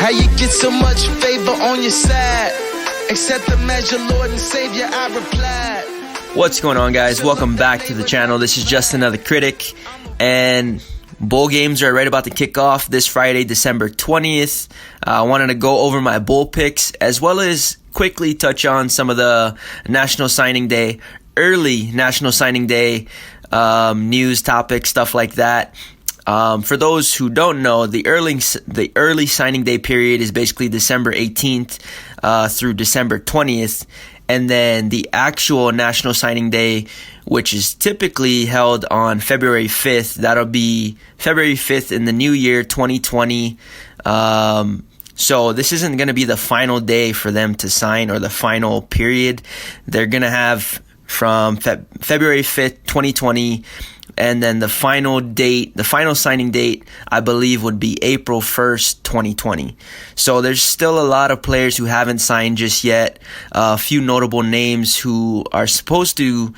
How you get so much favor on your side? Accept them as your Lord and Savior, I replied. What's going on, guys? Welcome back to the channel. This is just another critic, and bowl games are right about to kick off this Friday, December 20th. I wanted to go over my bowl picks as well as quickly touch on some of the National Signing Day, early National Signing Day news topics, stuff like that. For those who don't know, the early signing day period is basically December 18th through December 20th. And then the actual National Signing Day, which is typically held on February 5th, that'll be February 5th in the new year, 2020. So this isn't going to be the final day for them to sign, or the final period. They're going to have from February 5th, 2020, and then the final signing date, I believe, would be April 1st, 2020. So there's still a lot of players who haven't signed just yet. A few notable names who are supposed to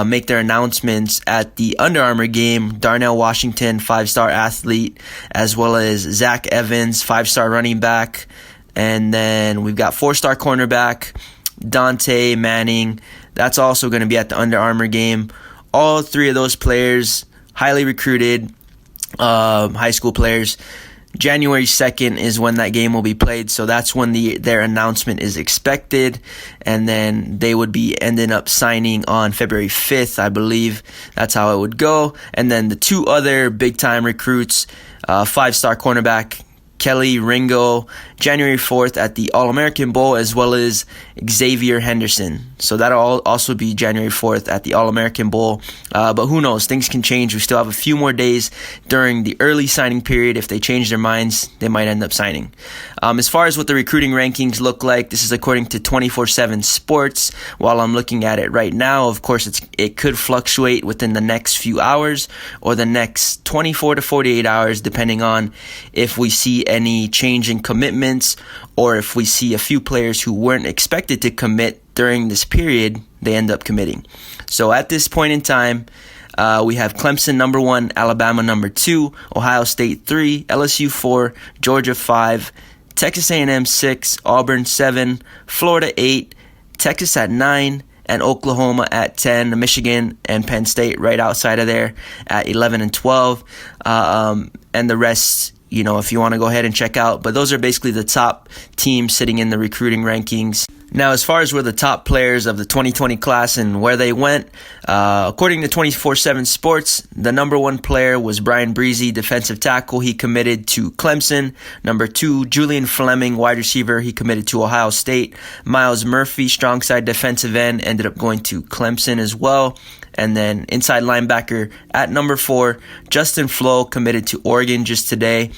make their announcements at the Under Armour game: Darnell Washington, 5-star athlete, as well as Zach Evans, 5-star running back. And then we've got 4-star cornerback Dante Manning. That's also going to be at the Under Armour game. All three of those players, highly recruited high school players. January 2nd is when that game will be played, so that's when their announcement is expected, and then they would be ending up signing on February 5th, I believe. That's how it would go. And then the two other big-time recruits, 5-star cornerback Kelly Ringo, January 4th at the All-American Bowl, as well as Xavier Henderson. So that'll also be January 4th at the All-American Bowl. But who knows? Things can change. We still have a few more days during the early signing period. If they change their minds, they might end up signing. As far as what the recruiting rankings look like, this is according to 24/7 Sports. While I'm looking at it right now, of course, it could fluctuate within the next few hours or the next 24 to 48 hours, depending on if we see any change in commitments, or if we see a few players who weren't expected to commit during this period, they end up committing. So at this point in time, we have Clemson number 1, Alabama number 2, Ohio State 3, LSU 4, Georgia 5, Texas A&M 6, Auburn 7, Florida 8, Texas at 9, and Oklahoma at 10, Michigan and Penn State right outside of there at 11 and 12, and the rest, you know, if you want to go ahead and check out. But those are basically the top teams sitting in the recruiting rankings. Now, as far as where the top players of the 2020 class and where they went, according to 24/7 Sports, the number 1 player was Brian Breezy, defensive tackle. He committed to Clemson. Number 2, Julian Fleming, wide receiver. He committed to Ohio State. Miles Murphy, strong side defensive end, ended up going to Clemson as well. And then inside linebacker at number 4, Justin Flo, committed to Oregon just today.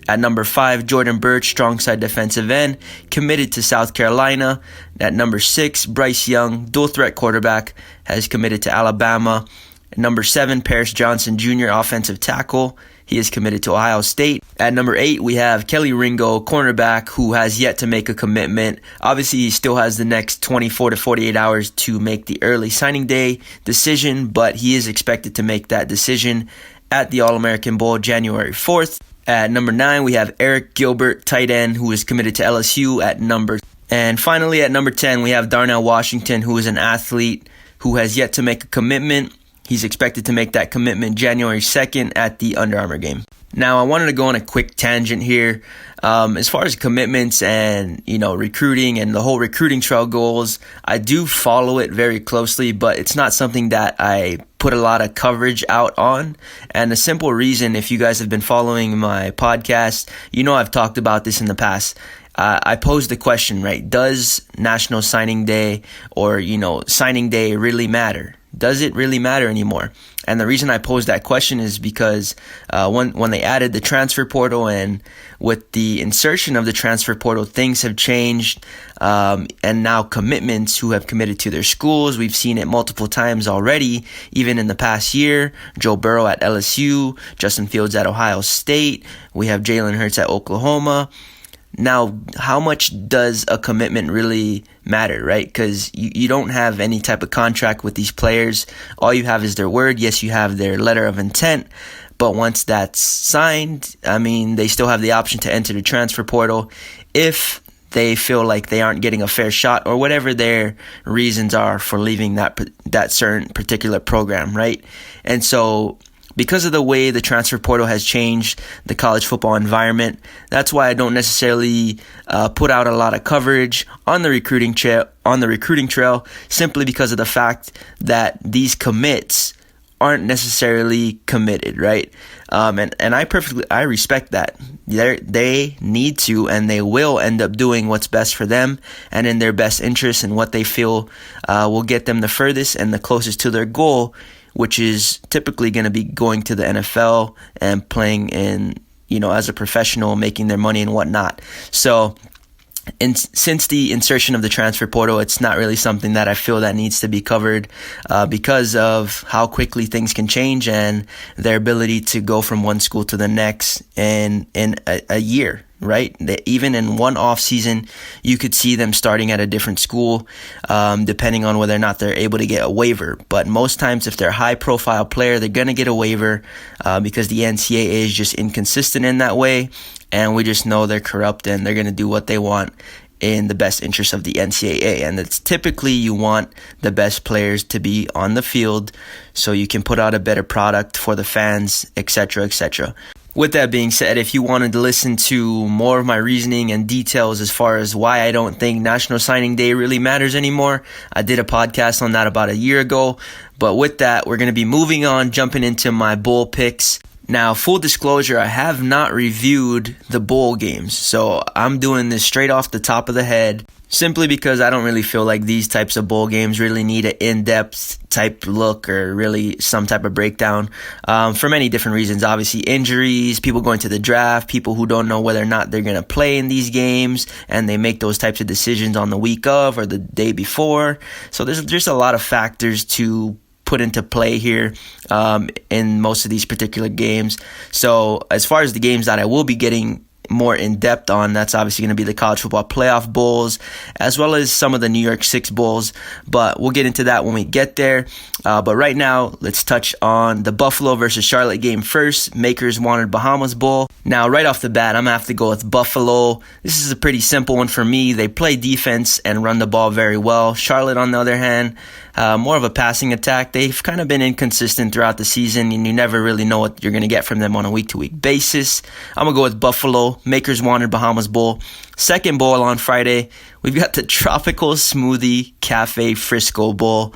At number 5, Jordan Birch, strong side defensive end, committed to South Carolina. At number 6, Bryce Young, dual threat quarterback, has committed to Alabama. At number 7, Paris Johnson Jr., offensive tackle. He is committed to Ohio State. At number 8, we have Kelly Ringo, cornerback, who has yet to make a commitment. Obviously, he still has the next 24 to 48 hours to make the early signing day decision, but he is expected to make that decision at the All-American Bowl January 4th. At number 9, we have Erik Gilbert, tight end, who is committed to LSU at number. And finally, at number 10, we have Darnell Washington, who is an athlete who has yet to make a commitment. He's expected to make that commitment January 2nd at the Under Armour game. Now, I wanted to go on a quick tangent here. As far as commitments and, recruiting and the whole recruiting trail goals, I do follow it very closely, but it's not something that I put a lot of coverage out on. And the simple reason, if you guys have been following my podcast, I've talked about this in the past. I posed the question, right? Does National Signing Day or, signing day really matter? Does it really matter anymore? And the reason I posed that question is because when they added the transfer portal, and with the insertion of the transfer portal, things have changed. And now commitments who have committed to their schools, we've seen it multiple times already, even in the past year. Joe Burrow at LSU, Justin Fields at Ohio State. We have Jalen Hurts at Oklahoma. Now, how much does a commitment really matter, right? Because you don't have any type of contract with these players. All you have is their word. Yes, you have their letter of intent, But once that's signed, I mean, they still have the option to enter the transfer portal if they feel like they aren't getting a fair shot or whatever their reasons are for leaving that certain particular program, right? And so because of the way the transfer portal has changed the college football environment, that's why I don't necessarily put out a lot of coverage on the recruiting trail, simply because of the fact that these commits aren't necessarily committed, right? And I respect that. They need to, and they will end up doing what's best for them and in their best interest, and what they feel will get them the furthest and the closest to their goal, which is typically going to be going to the NFL and playing in, as a professional, making their money and whatnot. So, since the insertion of the transfer portal, it's not really something that I feel that needs to be covered because of how quickly things can change and their ability to go from one school to the next in a year, right? Even in one off season, you could see them starting at a different school, depending on whether or not they're able to get a waiver. But most times, if they're a high profile player, they're going to get a waiver because the NCAA is just inconsistent in that way. And we just know they're corrupt and they're going to do what they want in the best interest of the NCAA. And it's typically you want the best players to be on the field so you can put out a better product for the fans, etc., etc. With that being said, if you wanted to listen to more of my reasoning and details as far as why I don't think National Signing Day really matters anymore, I did a podcast on that about a year ago. But with that, we're going to be moving on, jumping into my bowl picks. Now, full disclosure, I have not reviewed the bowl games, so I'm doing this straight off the top of the head, simply because I don't really feel like these types of bowl games really need an in-depth type look or really some type of breakdown for many different reasons. Obviously, injuries, people going to the draft, people who don't know whether or not they're going to play in these games, and they make those types of decisions on the week of or the day before. So there's a lot of factors to put into play here in most of these particular games. So as far as the games that I will be getting more in depth on, that's obviously going to be the college football playoff bowls, as well as some of the NY6 bowls, but we'll get into that when we get there. But right now, let's touch on the Buffalo versus Charlotte game first. Makers wanted Bahamas Bowl. Now, right off the bat, I'm going to have to go with Buffalo. This is a pretty simple one for me. They play defense and run the ball very well. Charlotte, on the other hand, more of a passing attack. They've kind of been inconsistent throughout the season, and you never really know what you're going to get from them on a week-to-week basis. I'm going to go with Buffalo. Makers wanted Bahamas Bowl. Second bowl on Friday, we've got the Tropical Smoothie Cafe Frisco Bowl.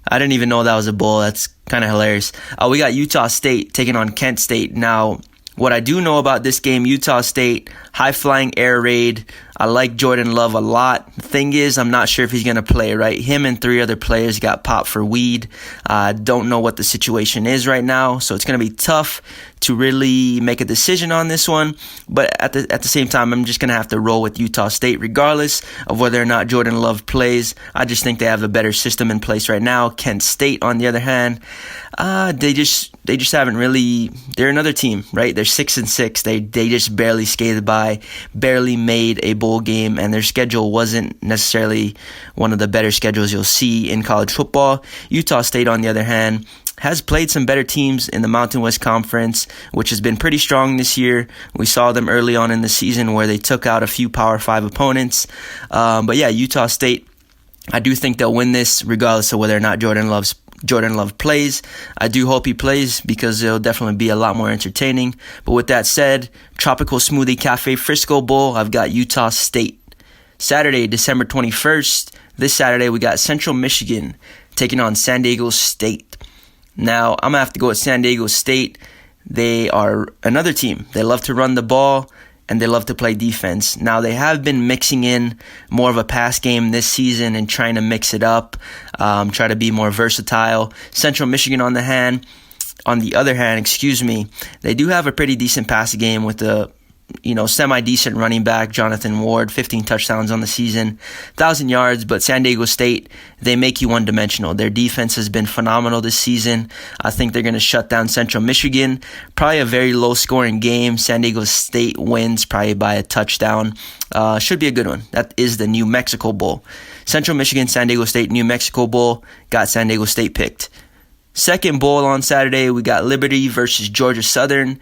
I didn't even know that was a bowl. That's kind of hilarious. We got Utah State taking on Kent State. Now, what I do know about this game, Utah State, high-flying air raid. I like Jordan Love a lot. The thing is, I'm not sure if he's going to play, right? Him and 3 other players got popped for weed. Don't know what the situation is right now, so it's going to be tough to really make a decision on this one. But at the same time, I'm just going to have to roll with Utah State regardless of whether or not Jordan Love plays. I just think they have a better system in place right now. Kent State, on the other hand, they just haven't really. They're another team, right? They're 6-6. They just barely skated by, barely made a bowl game, and their schedule wasn't necessarily one of the better schedules you'll see in college football. Utah State, on the other hand, has played some better teams in the Mountain West Conference, which has been pretty strong this year. We saw them early on in the season where they took out a few Power 5 opponents. But yeah, Utah State, I do think they'll win this regardless of whether or not Jordan Love plays. I do hope he plays because it'll definitely be a lot more entertaining. But with that said, Tropical Smoothie Cafe Frisco Bowl, I've got Utah State. Saturday, December 21st, this Saturday, we got Central Michigan taking on San Diego State. Now, I'm going to have to go with San Diego State. They are another team. They love to run the ball, and they love to play defense. Now, they have been mixing in more of a pass game this season and trying to mix it up, try to be more versatile. Central Michigan, on the other hand, they do have a pretty decent pass game with a semi-decent running back, Jonathan Ward, 15 touchdowns on the season, 1,000 yards, but San Diego State, they make you one-dimensional. Their defense has been phenomenal this season. I think they're going to shut down Central Michigan. Probably a very low-scoring game. San Diego State wins probably by a touchdown. Should be a good one. That is the New Mexico Bowl. Central Michigan, San Diego State, New Mexico Bowl. Got San Diego State picked. Second bowl on Saturday, we got Liberty versus Georgia Southern,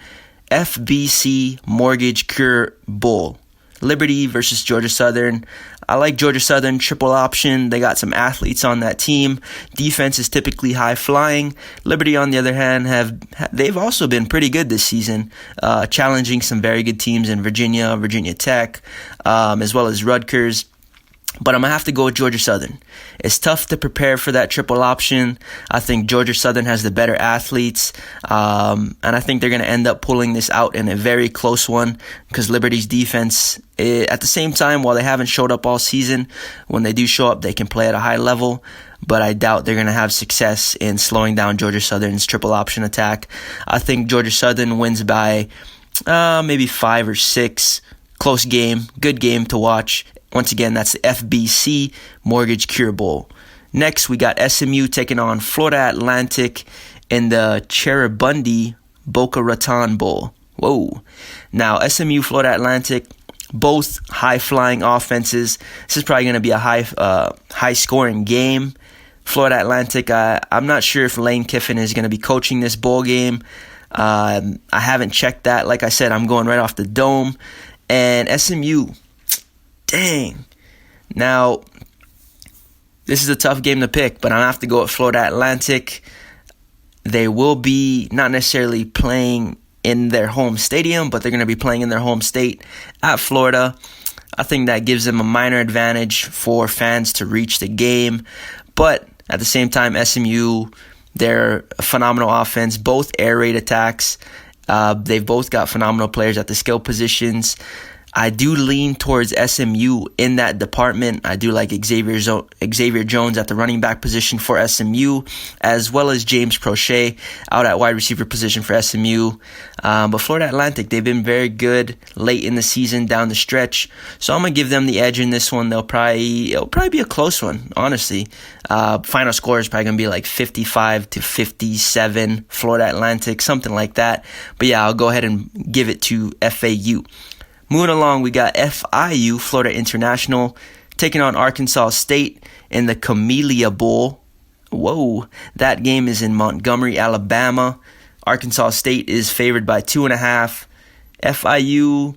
FBC Mortgage Cure Bowl. Liberty versus Georgia Southern. I like Georgia Southern triple option. They got some athletes on that team. Defense is typically high flying. Liberty, on the other hand, they've also been pretty good this season, challenging some very good teams in Virginia Tech, as well as Rutgers. But I'm going to have to go with Georgia Southern. It's tough to prepare for that triple option. I think Georgia Southern has the better athletes. And I think they're going to end up pulling this out in a very close one because Liberty's defense, at the same time, while they haven't showed up all season, when they do show up, they can play at a high level. But I doubt they're going to have success in slowing down Georgia Southern's triple option attack. I think Georgia Southern wins by maybe 5 or 6. Close game, good game to watch. Once again, that's the FBC Mortgage Cure Bowl. Next, we got SMU taking on Florida Atlantic in the Chera Bundy Boca Raton Bowl. Whoa. Now, SMU, Florida Atlantic, both high-flying offenses. This is probably going to be a high-scoring game. Florida Atlantic, I'm not sure if Lane Kiffin is going to be coaching this bowl game. I haven't checked that. Like I said, I'm going right off the dome. And SMU, dang. Now, this is a tough game to pick, but I have to go with Florida Atlantic. They will be not necessarily playing in their home stadium, but they're going to be playing in their home state at Florida. I think that gives them a minor advantage for fans to reach the game. But at the same time, SMU, they're a phenomenal offense, both air raid attacks. They've both got phenomenal players at the skill positions. I do lean towards SMU in that department. I do like Xavier Jones at the running back position for SMU, as well as James Prochet out at wide receiver position for SMU. But Florida Atlantic, they've been very good late in the season down the stretch. So I'm going to give them the edge in this one. It'll probably be a close one, honestly. Final score is probably going to be like 55-57 Florida Atlantic, something like that. But yeah, I'll go ahead and give it to FAU. Moving along, we got FIU, Florida International, taking on Arkansas State in the Camellia Bowl. Whoa, that game is in Montgomery, Alabama. Arkansas State is favored by 2.5. FIU,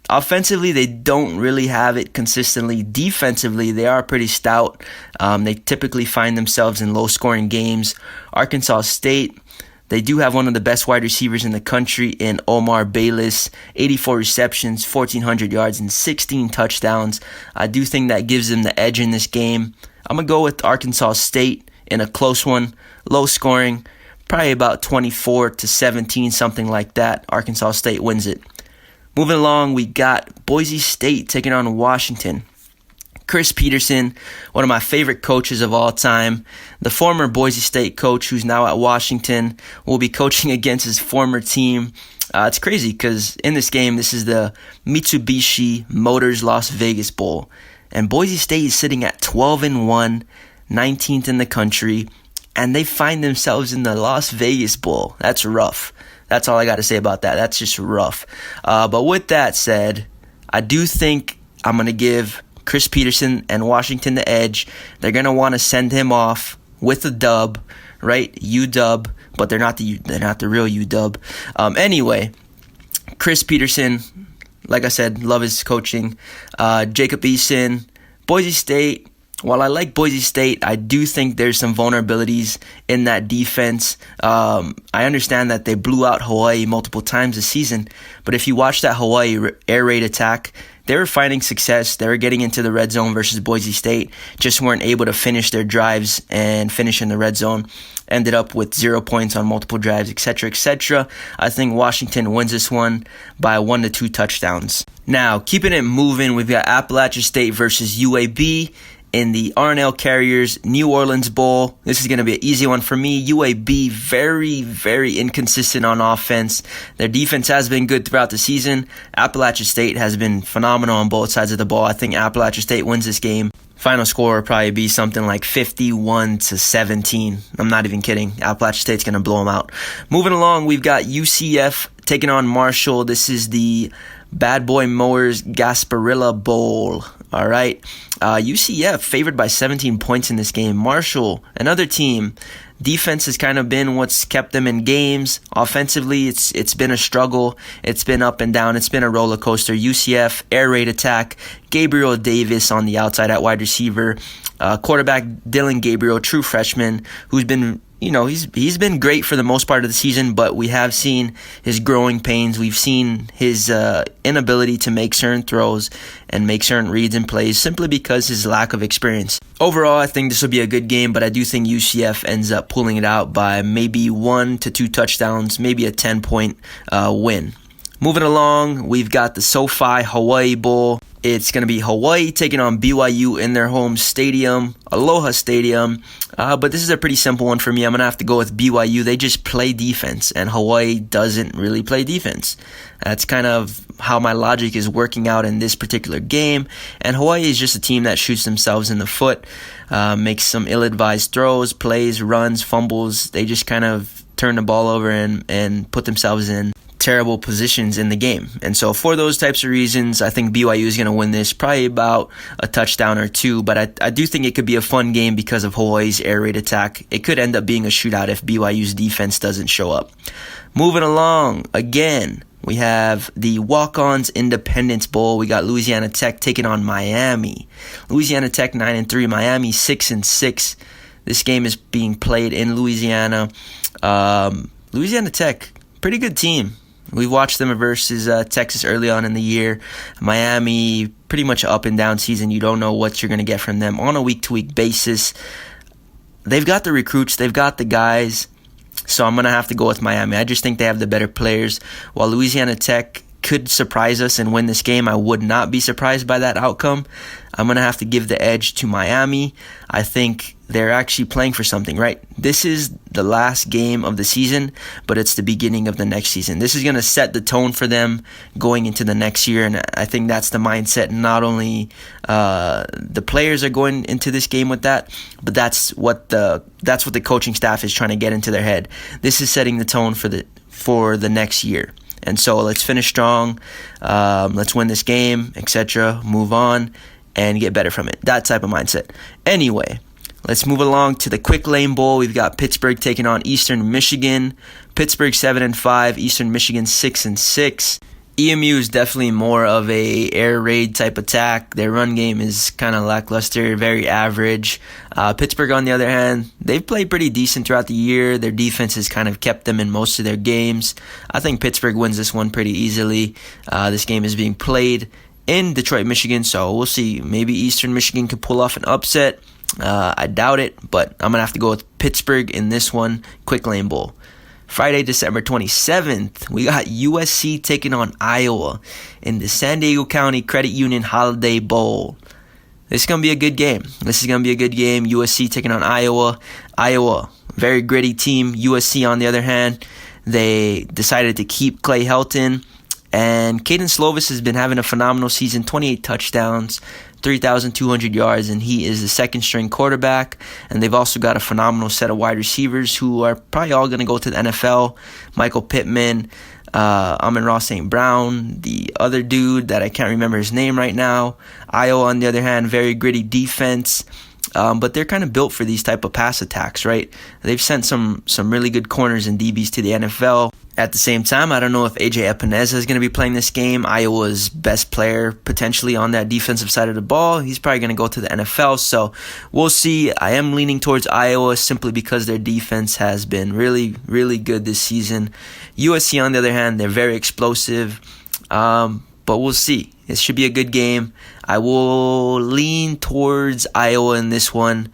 offensively, they don't really have it consistently. Defensively, they are pretty stout. They typically find themselves in low-scoring games. Arkansas State, they do have one of the best wide receivers in the country in Omar Bayless, 84 receptions, 1,400 yards, and 16 touchdowns. I do think that gives them the edge in this game. I'm going to go with Arkansas State in a close one, low scoring, probably about 24-17, something like that. Arkansas State wins it. Moving along, we got Boise State taking on Washington. Chris Petersen, one of my favorite coaches of all time, the former Boise State coach who's now at Washington, will be coaching against his former team. It's crazy because in this game, this is the Mitsubishi Motors Las Vegas Bowl. And Boise State is sitting at 12-1, 19th in the country, and they find themselves in the Las Vegas Bowl. That's rough. That's all I got to say about that. That's just rough. But with that said, I do think I'm going to give Chris Petersen and Washington the edge. They're going to want to send him off with a dub, right? UW, but they're not the real UW. Anyway, Chris Petersen, like I said, love his coaching. Jacob Eason, Boise State. While I like Boise State, I do think there's some vulnerabilities in that defense. I understand that they blew out Hawaii multiple times this season, but if you watch that Hawaii air raid attack, they were finding success. They were getting into the red zone versus Boise State, just weren't able to finish their drives and finish in the red zone. Ended up with 0 points on multiple drives, etc., etc. I think Washington wins this one by 1 to 2 touchdowns. Now, keeping it moving, we've got Appalachian State versus UAB in the R+L Carriers New Orleans Bowl. This is going to be an easy one for me. UAB, very, very inconsistent on offense. Their defense has been good throughout the season. Appalachian State has been phenomenal on both sides of the ball. I think Appalachian State wins this game. Final score will probably be something like 51-17. I'm not even kidding. Appalachian State's going to blow them out. Moving along, we've got UCF taking on Marshall. This is the Bad Boy Mowers Gasparilla Bowl. All right. UCF favored by 17 points in this game. Marshall, another team. Defense has kind of been what's kept them in games. Offensively, it's been a struggle. It's been up and down. It's been a roller coaster. UCF, air raid attack. Gabriel Davis on the outside at wide receiver. Quarterback Dylan Gabriel, true freshman, who's been, he's been great for the most part of the season, but we have seen his growing pains. We've seen his inability to make certain throws and make certain reads and plays simply because his lack of experience. Overall, I think this will be a good game, but I do think UCF ends up pulling it out by maybe 1 to 2 touchdowns, maybe a 10-point win. Moving along, we've got the SoFi Hawaii Bowl. It's going to be Hawaii taking on BYU in their home stadium, Aloha Stadium. But this is a pretty simple one for me. I'm going to have to go with BYU. They just play defense, and Hawaii doesn't really play defense. That's kind of how my logic is working out in this particular game. And Hawaii is just a team that shoots themselves in the foot, makes some ill-advised throws, plays, runs, fumbles. They just kind of turn the ball over and put themselves in terrible positions in the game. And so for those types of reasons, I think BYU is going to win this, probably about a touchdown or two. But I do think it could be a fun game because of Hawaii's air raid attack. It could end up being a shootout if BYU's defense doesn't show up. Moving along, again, we have the Walk-Ons Independence Bowl. We got Louisiana Tech taking on Miami. Louisiana Tech 9-3, Miami 6-6. This game is being played in Louisiana. Louisiana Tech, pretty good team. We watched them versus Texas early on in the year. Miami, pretty much up and down season. You don't know what you're going to get from them on a week-to-week basis. They've got the recruits. They've got the guys. So I'm going to have to go with Miami. I just think they have the better players. While Louisiana Tech could surprise us and win this game, I would not be surprised by that outcome. I'm going to have to give the edge to Miami. I think they're actually playing for something, right? This is the last game of the season, but it's the beginning of the next season. This is going to set the tone for them going into the next year, and I think that's the mindset. Not only the players are going into this game with that, but that's what the coaching staff is trying to get into their head. This is setting the tone for the next year. And so let's finish strong, let's win this game, etc., move on, and get better from it. That type of mindset. Anyway, let's move along to the Quick Lane Bowl. We've got Pittsburgh taking on Eastern Michigan. Pittsburgh 7-5, Eastern Michigan 6-6. EMU is definitely more of a air raid type attack. Their run game is kind of lackluster, very average. Pittsburgh, on the other hand, they've played pretty decent throughout the year. Their defense has kind of kept them in most of their games. I think Pittsburgh wins this one pretty easily. This game is being played in Detroit, Michigan, so we'll see. Maybe Eastern Michigan could pull off an upset. I doubt it, but I'm going to have to go with Pittsburgh in this one. Quick Lane Bowl. Friday, December 27th, we got USC taking on Iowa in the San Diego County Credit Union Holiday Bowl. This is going to be a good game. USC taking on Iowa. Iowa, very gritty team. USC, on the other hand, they decided to keep Clay Helton. And Caden Slovis has been having a phenomenal season, 28 touchdowns, 3,200 yards, and he is the second-string quarterback. And they've also got a phenomenal set of wide receivers who are probably all going to go to the NFL. Michael Pittman, Amon-Ra St. Brown, the other dude that I can't remember his name right now. Iowa, on the other hand, very gritty defense. But they're kind of built for these type of pass attacks, right? They've sent some really good corners and DBs to the NFL. At the same time, I don't know if AJ Epineza is going to be playing this game. Iowa's best player potentially on that defensive side of the ball. He's probably going to go to the NFL, so we'll see. I am leaning towards Iowa simply because their defense has been really, really good this season. USC, on the other hand, they're very explosive, but we'll see. It should be a good game. I will lean towards Iowa in this one,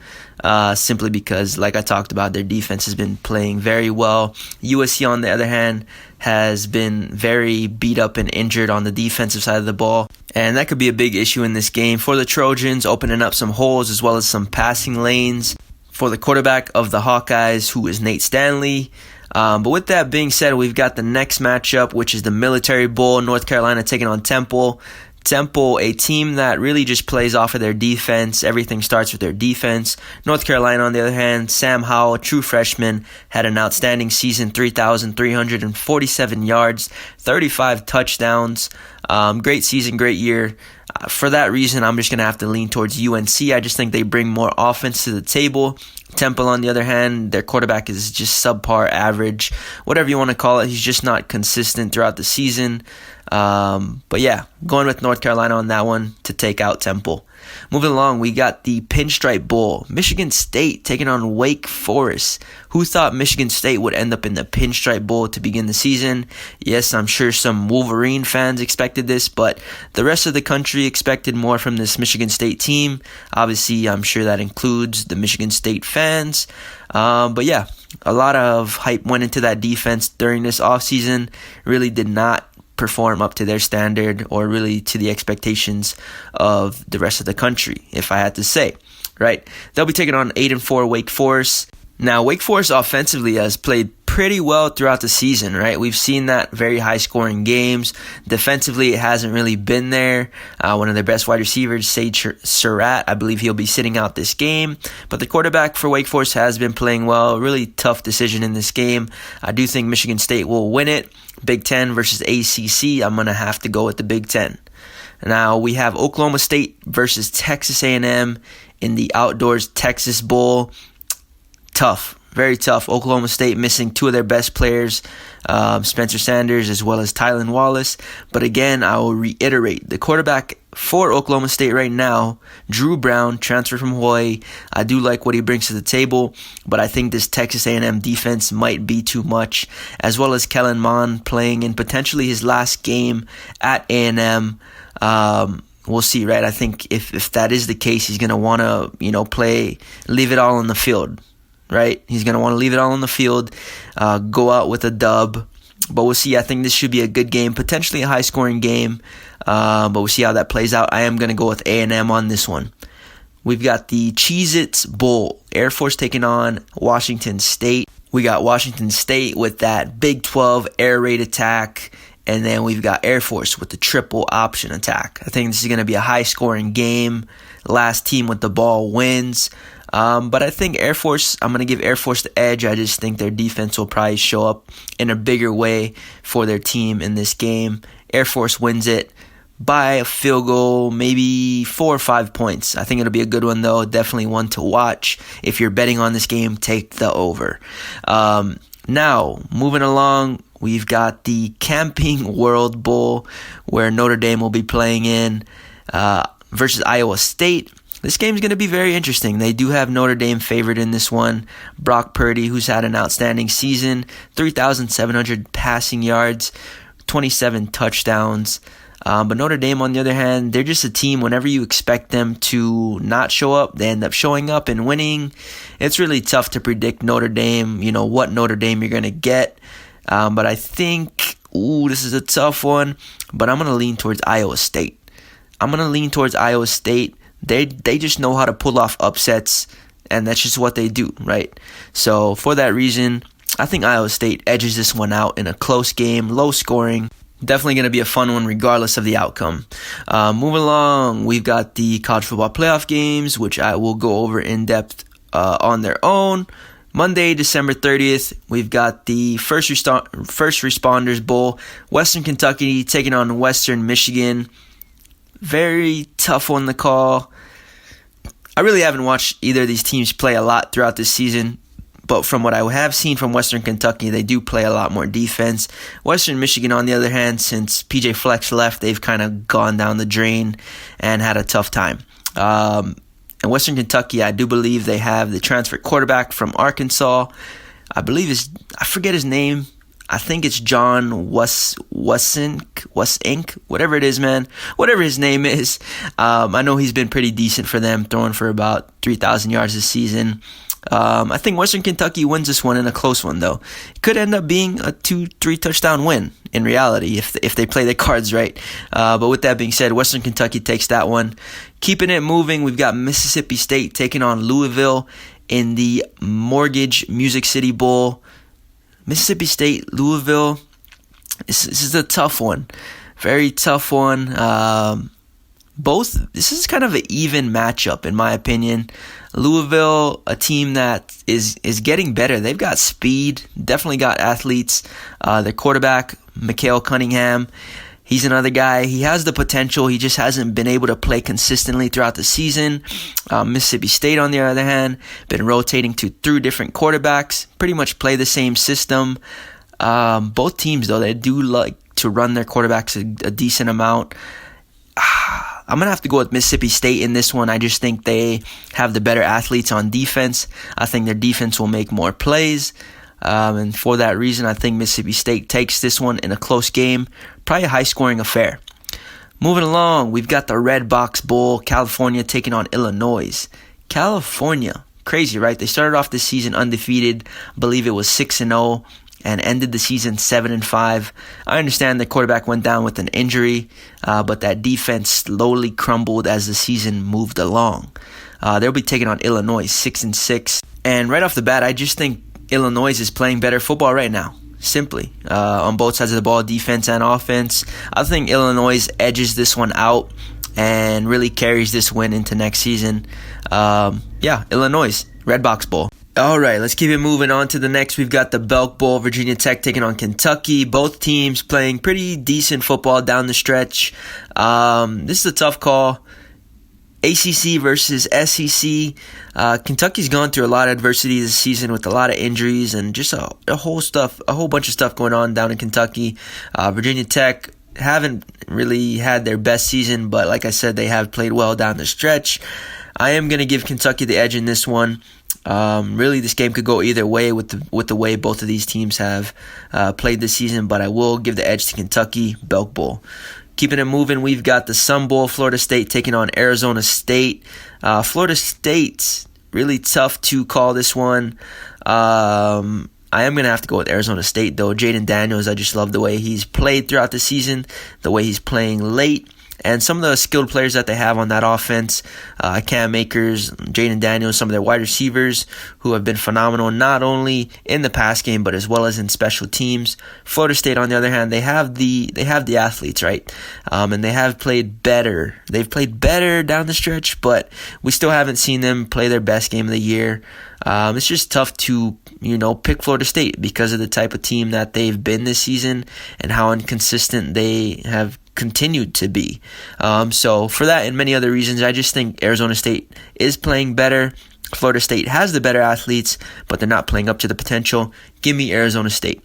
simply because, like I talked about, their defense has been playing very well. USC, on the other hand, has been very beat up and injured on the defensive side of the ball. And that could be a big issue in this game for the Trojans, opening up some holes as well as some passing lanes for the quarterback of the Hawkeyes, who is Nate Stanley. But with that being said, we've got the next matchup, which is the Military Bowl. North Carolina taking on Temple. Temple, a team that really just plays off of their defense. Everything starts with their defense. North Carolina, on the other hand, Sam Howell, true freshman, had an outstanding season, 3,347 yards, 35 touchdowns. Great season, great year. For that reason, I'm just going to have to lean towards UNC. I just think they bring more offense to the table. Temple, on the other hand, their quarterback is just subpar, average, whatever you want to call it. He's just not consistent throughout the season. But yeah, going with North Carolina on that one to take out Temple. Moving along, we got the Pinstripe Bowl. Michigan State taking on Wake Forest. Who thought Michigan State would end up in the Pinstripe Bowl to begin the season? Yes, I'm sure some Wolverine fans expected this, but the rest of the country expected more from this Michigan State team. Obviously, I'm sure that includes the Michigan State fans. But yeah, a lot of hype went into that defense during this offseason. Really did not perform up to their standard or really to the expectations of the rest of the country, if I had to say, right? They'll be taking on 8-4 Wake Forest. Now, Wake Forest offensively has played pretty well throughout the season, right? We've seen that, very high-scoring games. Defensively, it hasn't really been there. One of their best wide receivers, Chera, I believe he'll be sitting out this game. But the quarterback for Wake Forest has been playing well. Really tough decision in this game. I do think Michigan State will win it. Big Ten versus ACC, I'm going to have to go with the Big Ten. Now, we have Oklahoma State versus Texas A&M in the Outdoors Texas Bowl. Tough, very tough. Oklahoma State missing two of their best players, Spencer Sanders as well as Tylan Wallace. But again, I will reiterate, the quarterback for Oklahoma State right now, Drew Brown, transfer from Hawaii. I do like what he brings to the table, but I think this Texas A&M defense might be too much, as well as Kellen Mond playing in potentially his last game at A&M. We'll see, right? I think if that is the case, he's going to want to, leave it all on the field. Right? He's going to want to leave it all on the field, go out with a dub. But we'll see. I think this should be a good game, potentially a high-scoring game. But we'll see how that plays out. I am going to go with A&M on this one. We've got the Cheez-Its Bowl. Air Force taking on Washington State. We got Washington State with that Big 12 air raid attack. And then we've got Air Force with the triple option attack. I think this is going to be a high-scoring game. Last team with the ball wins. But I think Air Force, I'm going to give Air Force the edge. I just think their defense will probably show up in a bigger way for their team in this game. Air Force wins it by a field goal, maybe 4 or 5 points. I think it'll be a good one, though. Definitely one to watch. If you're betting on this game, take the over. Now, moving along, we've got the Camping World Bowl, where Notre Dame will be playing in versus Iowa State. This game is going to be very interesting. They do have Notre Dame favored in this one. Brock Purdy, who's had an outstanding season, 3,700 passing yards, 27 touchdowns. But Notre Dame, on the other hand, they're just a team, whenever you expect them to not show up, they end up showing up and winning. It's really tough to predict Notre Dame, what Notre Dame you're going to get. But I think, this is a tough one, but I'm going to lean towards Iowa State. They just know how to pull off upsets, and that's just what they do, right? So for that reason, I think Iowa State edges this one out in a close game, low scoring. Definitely going to be a fun one regardless of the outcome. Moving along, we've got the college football playoff games, which I will go over in depth on their own. Monday, December 30th, we've got the First Responders Bowl. Western Kentucky taking on Western Michigan. Very tough one to call. I really haven't watched either of these teams play a lot throughout this season, but from what I have seen from Western Kentucky, they do play a lot more defense. Western Michigan, on the other hand, since PJ Flex left, they've kind of gone down the drain and had a tough time. And Western Kentucky, I do believe they have the transfer quarterback from Arkansas. I forget his name. I think it's John Wasink, whatever it is, man. Whatever his name is. I know he's been pretty decent for them, throwing for about 3,000 yards this season. I think Western Kentucky wins this one in a close one, though. It could end up being a 2-3 touchdown win in reality if they play their cards right. But with that being said, Western Kentucky takes that one. Keeping it moving, we've got Mississippi State taking on Louisville in the Mortgage Music City Bowl. Mississippi State, Louisville, this is a tough one. Very tough one. This is kind of an even matchup in my opinion. Louisville, a team that is getting better. They've got speed, definitely got athletes. Their quarterback, Mikhail Cunningham, he's another guy. He has the potential. He just hasn't been able to play consistently throughout the season. Mississippi State, on the other hand, been rotating through different quarterbacks, pretty much play the same system. Both teams, though, they do like to run their quarterbacks a decent amount. I'm going to have to go with Mississippi State in this one. I just think they have the better athletes on defense. I think their defense will make more plays. And for that reason, I think Mississippi State takes this one in a close game. Probably a high-scoring affair. Moving along, we've got the Red Box Bowl, California taking on Illinois. California, crazy, right? They started off this season undefeated. I believe it was 6-0. And ended the season 7-5. I understand the quarterback went down with an injury, but that defense slowly crumbled as the season moved along. They'll be taking on Illinois 6-6. And right off the bat, I just think Illinois is playing better football right now. Simply. On both sides of the ball, defense and offense. I think Illinois edges this one out and really carries this win into next season. Illinois, Red Box Bowl. All right, let's keep it moving on to the next. We've got the Belk Bowl, Virginia Tech taking on Kentucky. Both teams playing pretty decent football down the stretch. This is a tough call. ACC versus SEC. Kentucky's gone through a lot of adversity this season with a lot of injuries and just a whole bunch of stuff going on down in Kentucky. Virginia Tech haven't really had their best season, but like I said, they have played well down the stretch. I am going to give Kentucky the edge in this one. Really, this game could go either way with the way both of these teams have played this season, but I will give the edge to Kentucky. Belk Bowl. Keeping it moving, we've got the Sun Bowl, Florida State taking on Arizona State. Florida State's really tough to call this one. I am going to have to go with Arizona State, though. Jaden Daniels, I just love the way he's played throughout the season, the way he's playing late. And some of the skilled players that they have on that offense, Cam Akers, Jaden Daniels, some of their wide receivers who have been phenomenal not only in the pass game but as well as in special teams. Florida State, on the other hand, they have the athletes, right? And they have played better. They've played better down the stretch, but we still haven't seen them play their best game of the year. It's just tough to, pick Florida State because of the type of team that they've been this season and how inconsistent they have continued to be. So for that and many other reasons, I just think Arizona State is playing better. Florida State has the better athletes, but they're not playing up to the potential. Give me Arizona State.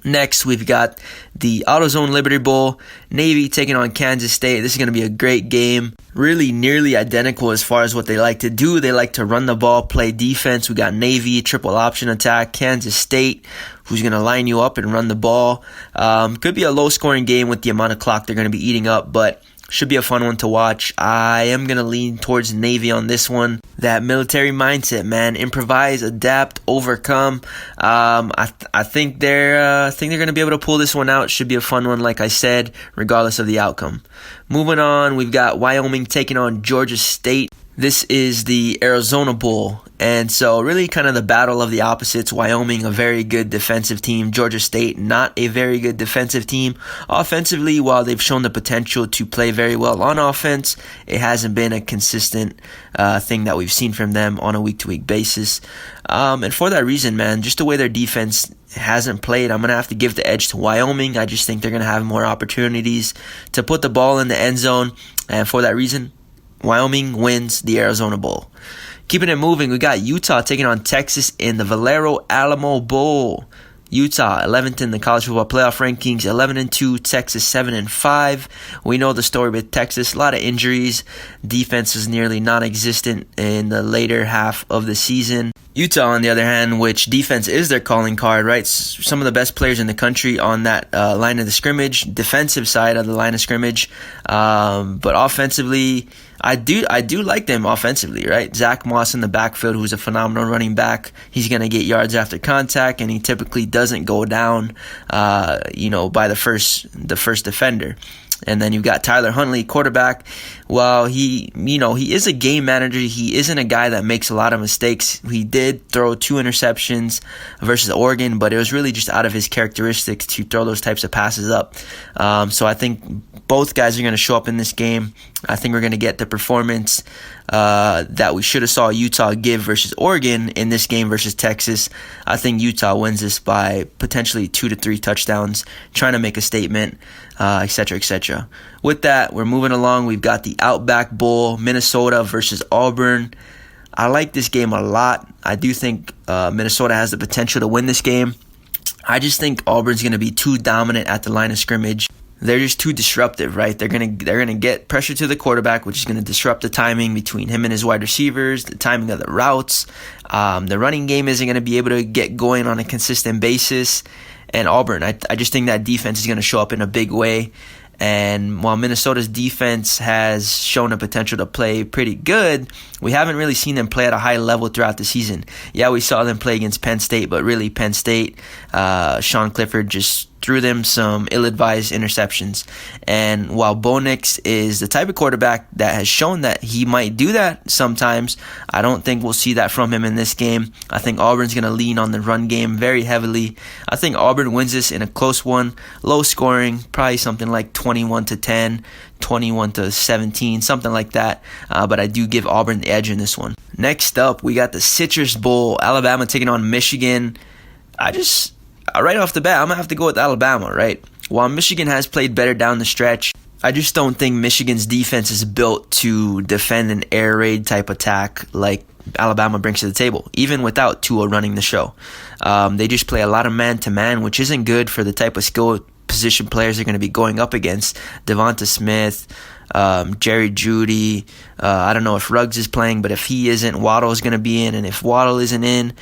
Next, we've got the AutoZone Liberty Bowl, Navy taking on Kansas State. This is going to be a great game. Really nearly identical as far as what they like to do. They like to run the ball, play defense. We got Navy, triple option attack. Kansas State, who's going to line you up and run the ball. Could be a low-scoring game with the amount of clock they're going to be eating up, but should be a fun one to watch. I am going to lean towards Navy on this one. That military mindset, man. Improvise, adapt, overcome. I think they're going to be able to pull this one out. Should be a fun one, like I said, regardless of the outcome. Moving on, we've got Wyoming taking on Georgia State. This is the Arizona Bowl, and so really kind of the battle of the opposites. Wyoming, a very good defensive team. Georgia State, not a very good defensive team. Offensively, while they've shown the potential to play very well on offense, it hasn't been a consistent thing that we've seen from them on a week-to-week basis. And for that reason, man, just the way their defense hasn't played, I'm going to have to give the edge to Wyoming. I just think they're going to have more opportunities to put the ball in the end zone, and for that reason, Wyoming wins the Arizona Bowl. Keeping it moving, we got Utah taking on Texas in the Valero Alamo Bowl. Utah, 11th in the college football playoff rankings, 11-2, Texas 7-5. We know the story with Texas, a lot of injuries. Defense is nearly non-existent in the later half of the season. Utah, on the other hand, which defense is their calling card, right? Some of the best players in the country on that line of the scrimmage, defensive side of the line of scrimmage. But offensively, I do like them offensively, right? Zach Moss in the backfield, who's a phenomenal running back. He's going to get yards after contact, and he typically doesn't go down, by the first defender. And then you've got Tyler Huntley, quarterback. while he is a game manager, he isn't a guy that makes a lot of mistakes. He did throw 2 interceptions versus Oregon, but it was really just out of his characteristics to throw those types of passes up. So I think both guys are going to show up in this game. I think we're going to get the performance that we should have saw Utah give versus Oregon in this game versus Texas. I think Utah wins this by potentially 2 to 3 touchdowns, trying to make a statement, etc., etc. With that, we're moving along. We've got the Outback Bowl, Minnesota versus Auburn. I like this game a lot. I do think Minnesota has the potential to win this game. I just think Auburn's going to be too dominant at the line of scrimmage. They're just too disruptive, right? They're gonna get pressure to the quarterback, which is gonna disrupt the timing between him and his wide receivers, the timing of the routes. The running game isn't gonna be able to get going on a consistent basis. And Auburn, I just think that defense is gonna show up in a big way. And while Minnesota's defense has shown a potential to play pretty good, we haven't really seen them play at a high level throughout the season. Yeah, we saw them play against Penn State, but really Penn State, Sean Clifford just threw them some ill-advised interceptions. And while Bo Nix is the type of quarterback that has shown that he might do that sometimes, I don't think we'll see that from him in this game. I think Auburn's going to lean on the run game very heavily. I think Auburn wins this in a close one, low scoring, probably something like 21-10, 21-17, something like that. But I do give Auburn the edge in this one. Next up, we got the Citrus Bowl, Alabama taking on Michigan. Right off the bat, I'm going to have to go with Alabama, right? While Michigan has played better down the stretch, I just don't think Michigan's defense is built to defend an air raid type attack like Alabama brings to the table, even without Tua running the show. They just play a lot of man-to-man, which isn't good for the type of skill position players they're going to be going up against. Devonta Smith, Jerry Jeudy. I don't know if Ruggs is playing, but if he isn't, Waddle is going to be in. And if Waddle isn't in,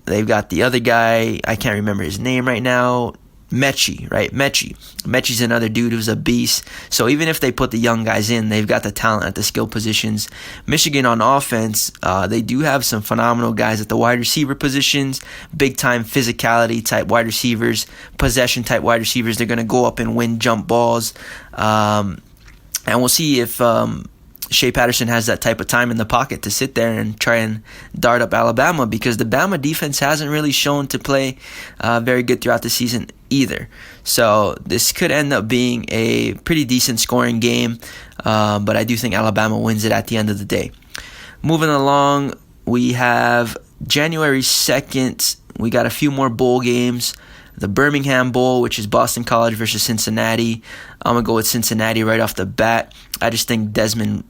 they've got the other guy. I can't remember his name right now. Mechie, right? Mechie's another dude who's a beast. So even if they put the young guys in, they've got the talent at the skill positions. Michigan on offense, they do have some phenomenal guys at the wide receiver positions, big-time physicality type wide receivers, possession type wide receivers. They're going to go up and win jump balls. And we'll see if Shea Patterson has that type of time in the pocket to sit there and try and dart up Alabama, because the Bama defense hasn't really shown to play very good throughout the season either. So this could end up being a pretty decent scoring game, but I do think Alabama wins it at the end of the day. Moving along, we have January 2nd. We got a few more bowl games. The Birmingham Bowl, which is Boston College versus Cincinnati. I'm going to go with Cincinnati right off the bat. I just think Desmond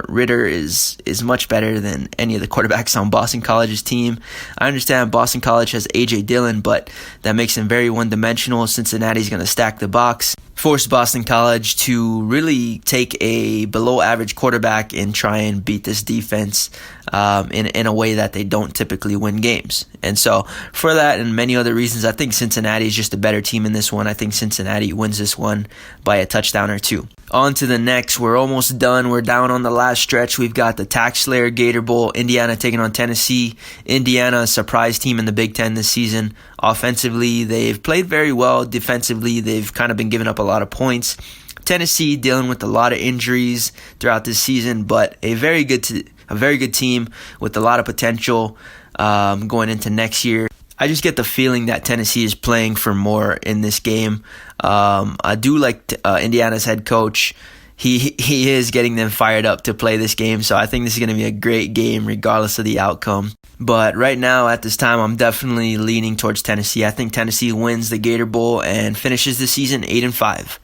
Ridder is much better than any of the quarterbacks on Boston College's team. I understand Boston College has A.J. Dillon, but that makes him very one-dimensional. Cincinnati's going to stack the box, force Boston College to really take a below-average quarterback and try and beat this defense in a way that they don't typically win games. And so for that and many other reasons, I think Cincinnati is just a better team in this one. I think Cincinnati wins this one by a touchdown or two. On to the next. We're almost done. We're down on the last stretch. We've got the Tax Slayer Gator Bowl, Indiana taking on Tennessee. Indiana, a surprise team in the Big Ten this season. Offensively, they've played very well. Defensively, they've kind of been giving up a lot of points. Tennessee dealing with a lot of injuries throughout this season, but a very good team with a lot of potential going into next year. I just get the feeling that Tennessee is playing for more in this game. I do like Indiana's head coach. He is getting them fired up to play this game, so I think this is going to be a great game regardless of the outcome. But right now, at this time, I'm definitely leaning towards Tennessee. I think Tennessee wins the Gator Bowl and finishes the season 8-5.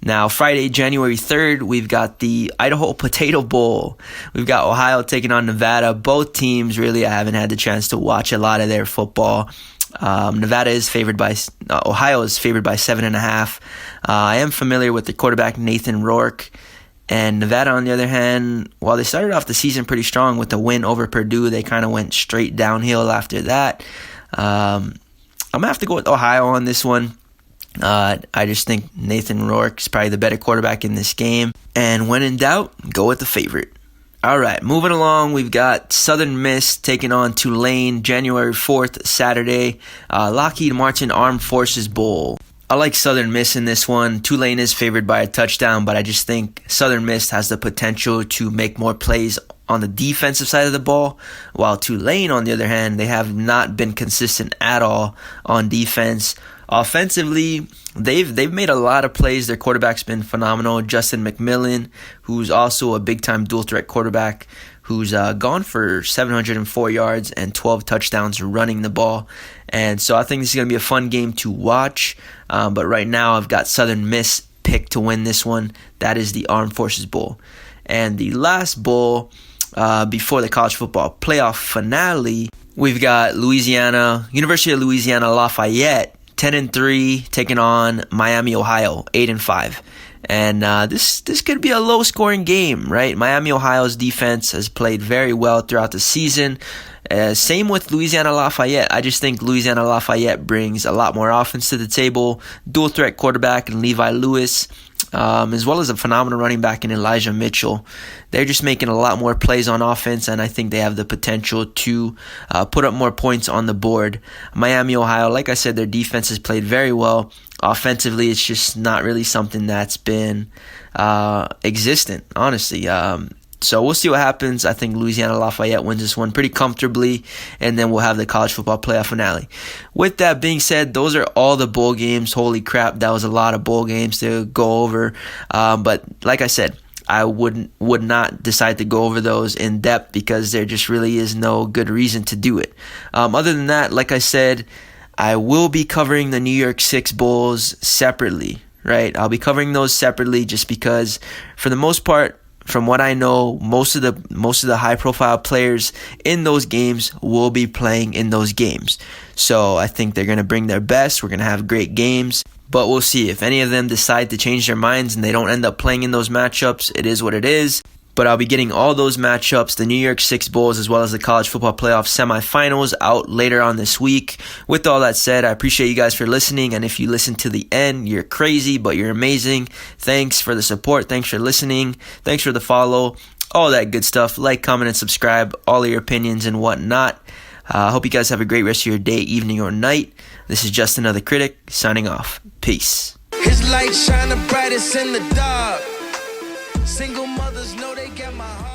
Now, Friday, January 3rd, we've got the Idaho Potato Bowl. We've got Ohio taking on Nevada. Both teams, really, I haven't had the chance to watch a lot of their football. Ohio is favored by 7.5. I am familiar with the quarterback, Nathan Rourke. And Nevada, on the other hand, while they started off the season pretty strong with the win over Purdue, they kind of went straight downhill after that. I'm going to have to go with Ohio on this one. I just think Nathan Rourke is probably the better quarterback in this game. And when in doubt, go with the favorite. All right, moving along, we've got Southern Miss taking on Tulane, January 4th, Saturday. Lockheed-Martin Armed Forces Bowl. I like Southern Miss in this one. Tulane is favored by a touchdown, but I just think Southern Miss has the potential to make more plays on the defensive side of the ball, while Tulane, on the other hand, they have not been consistent at all on defense. Offensively, they've made a lot of plays. Their quarterback's been phenomenal. Justin McMillan, who's also a big-time dual-threat quarterback, who's gone for 704 yards and 12 touchdowns running the ball. And so I think this is going to be a fun game to watch. But right now I've got Southern Miss picked to win this one. That is the Armed Forces Bowl. And the last bowl before the college football playoff finale, we've got University of Louisiana Lafayette, 10-3, taking on Miami, Ohio, 8-5. And this could be a low-scoring game, right? Miami, Ohio's defense has played very well throughout the season. Same with Louisiana Lafayette. I just think Louisiana Lafayette brings a lot more offense to the table. Dual-threat quarterback in Levi Lewis, as well as a phenomenal running back in Elijah Mitchell. They're just making a lot more plays on offense, and I think they have the potential to put up more points on the board. Miami, Ohio, like I said, their defense has played very well. Offensively, it's just not really something that's been existent, honestly. So we'll see what happens. I think Louisiana Lafayette wins this one pretty comfortably, and then we'll have the college football playoff finale. With that being said, those are all the bowl games. Holy crap, that was a lot of bowl games to go over. But like I said, I would not decide to go over those in depth because there just really is no good reason to do it. Other than that, like I said, I will be covering the New York 6 bowls separately, right? I'll be covering those separately just because, for the most part, from what I know, most of the high-profile players in those games will be playing in those games. So I think they're going to bring their best. We're going to have great games. But we'll see. If any of them decide to change their minds and they don't end up playing in those matchups, it is what it is. But I'll be getting all those matchups, the New York 6 Bowls, as well as the College Football Playoff semifinals out later on this week. With all that said, I appreciate you guys for listening. And if you listen to the end, you're crazy, but you're amazing. Thanks for the support. Thanks for listening. Thanks for the follow. All that good stuff. Like, comment, and subscribe. All of your opinions and whatnot. I hope you guys have a great rest of your day, evening, or night. This is Just Another Critic, signing off. Peace. His light shine the brightest in the dark. Single mothers know they get my heart.